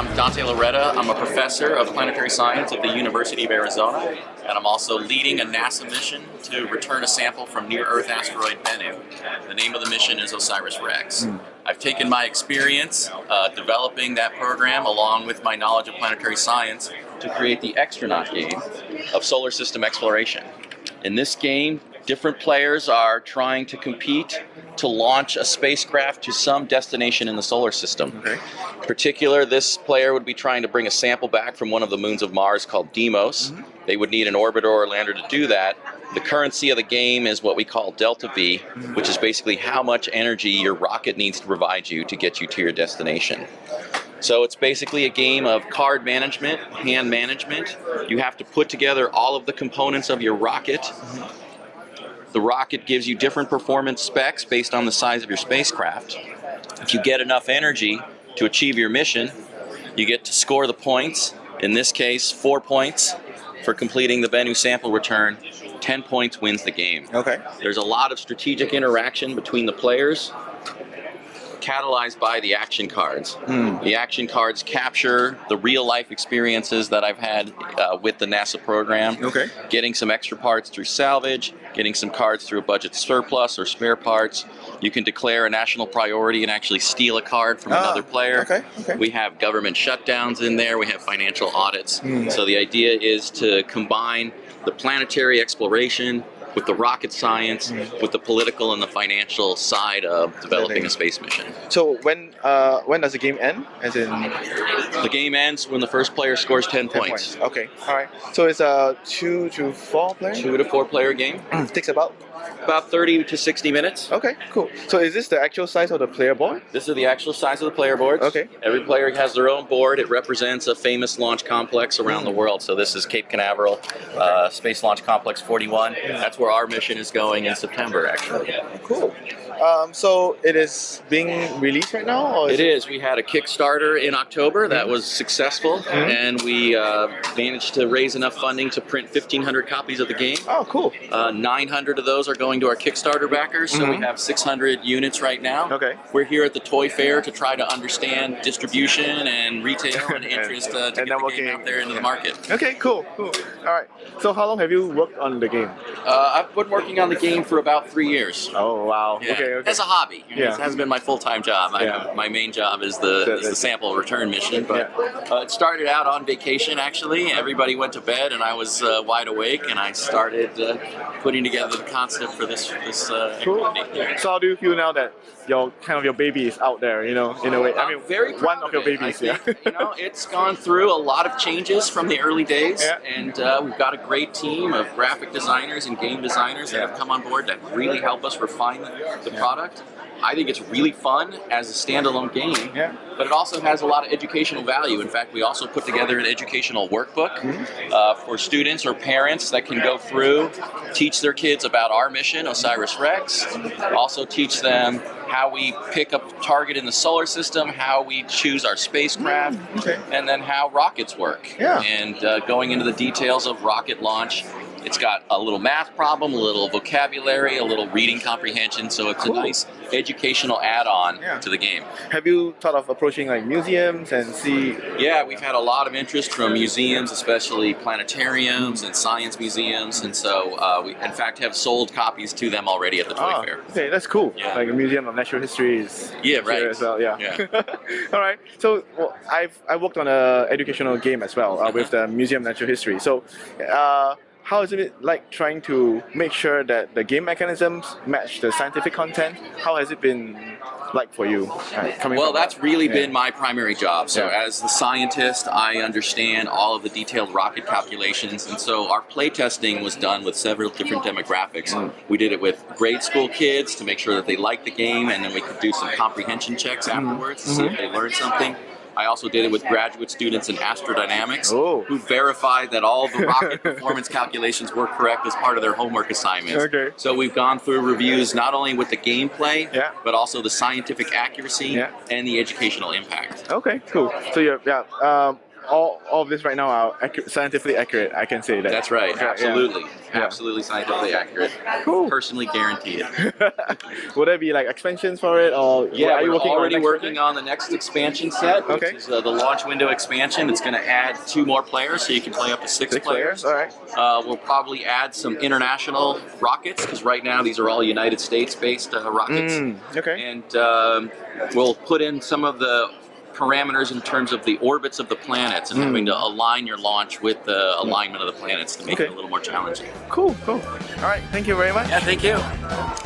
I'm Dante Lauretta. I'm a professor of planetary science at the University of Arizona, and I'm also leading a NASA mission to return a sample from near-Earth asteroid Bennu. The name of the mission is OSIRIS-REx. I've taken my experience developing that program along with my knowledge of planetary science to create the Xtronaut game of solar system exploration. In this game, different players are trying to compete to launch a spacecraft to some destination in the solar system. Okay. In particular, this player would be trying to bring a sample back from one of the moons of Mars called Deimos. They would need an orbiter or lander to do that. The currency of the game is what we call delta V, which is basically how much energy your rocket needs to provide you to get you to your destination. So it's basically a game of card management, hand management. You have to put together all of the components of your rocket. The rocket gives you different performance specs based on the size of your spacecraft. If you get enough energy to achieve your mission, you get to score the points. In this case, 4 points for completing the Bennu sample return. 10 points wins the game. Okay. There's a lot of strategic interaction between the players, catalyzed by the action cards. The action cards capture the real-life experiences that I've had with the NASA program. Okay. Getting some extra parts through salvage, getting some cards through a budget surplus or spare parts. You can declare a national priority and actually steal a card from another player. Okay. We have government shutdowns in there. We have financial audits. So the idea is to combine the planetary exploration with the rocket science, with the political and the financial side of developing a space mission. So when does the game end? As in The game ends when the first player scores 10 points. Okay. All right. So it's a 2 to 4 player. 2 to 4 player game. Takes about. About 30 to 60 minutes. Okay. Cool. So is this the actual size of the player board? This is the actual size of the player boards. Okay. Every player has their own board. It represents a famous launch complex around the world. So this is Cape Canaveral Space Launch Complex 41. That's where our mission is going in September, actually. Cool. So it is being released right now? Or It is. We had a Kickstarter in October that was successful, and we managed to raise enough funding to print 1,500 copies of the game. Oh, cool. 900 of those are going to our Kickstarter backers, so we have 600 units right now. Okay. We're here at the Toy Fair to try to understand distribution and retail and interest to get the game out there into the market. Okay, cool. All right. So how long have you worked on the game? I've been working on the game for about 3 years. Oh, wow. Yeah. Okay. As a hobby. Yeah. It hasn't been my full-time job. My main job is the sample return mission. But it started out on vacation, actually. Everybody went to bed, and I was wide awake, and I started putting together the concept for this Cool. activity. So how do you feel now that your baby is out there, in a way? I mean, very proud one of your it. babies, I think, it's gone through a lot of changes from the early days, and we've got a great team of graphic designers and game designers that have come on board that really help us refine the product. I think it's really fun as a standalone game, but it also has a lot of educational value. In fact, we also put together an educational workbook for students or parents that can go through, teach their kids about our mission, OSIRIS-REx, also teach them how we pick up a target in the solar system, how we choose our spacecraft, and then how rockets work. And going into the details of rocket launch. It's got a little math problem, a little vocabulary, a little reading comprehension, so it's a nice educational add-on to the game. Have you thought of approaching like museums and see? Yeah, we've had a lot of interest from museums, especially planetariums and science museums, and so we in fact have sold copies to them already at the Toy Fair. Okay, that's cool. Yeah. Like a museum of natural history is right. as well. All right. So I worked on an educational game as well with the Museum of Natural History. So. How is it like trying to make sure that the game mechanisms match the scientific content? How has it been like for you? Well, that's really been my primary job. So as the scientist, I understand all of the detailed rocket calculations, and so our play testing was done with several different demographics. We did it with grade school kids to make sure that they liked the game, and then we could do some comprehension checks afterwards to see if they learned something. I also did it with graduate students in astrodynamics who verified that all the rocket performance calculations were correct as part of their homework assignments. Okay. So we've gone through reviews not only with the gameplay, but also the scientific accuracy and the educational impact. Okay, cool. So all of this right now are scientifically accurate. I can say that. That's right. Yeah, Absolutely. yeah. Absolutely scientifically accurate. Cool. Personally guaranteed. Would there be like expansions for it, or Yeah, are you we're working already on working on the next expansion set, which Okay. is the launch window expansion. It's going to add 2 more players, so you can play up to 6 players. All right. We'll probably add some international rockets, because right now these are all United States-based rockets. Okay. And we'll put in some of the parameters in terms of the orbits of the planets and having to align your launch with the alignment of the planets to make it a little more challenging. Cool. All right. Thank you very much. Yeah, thank you.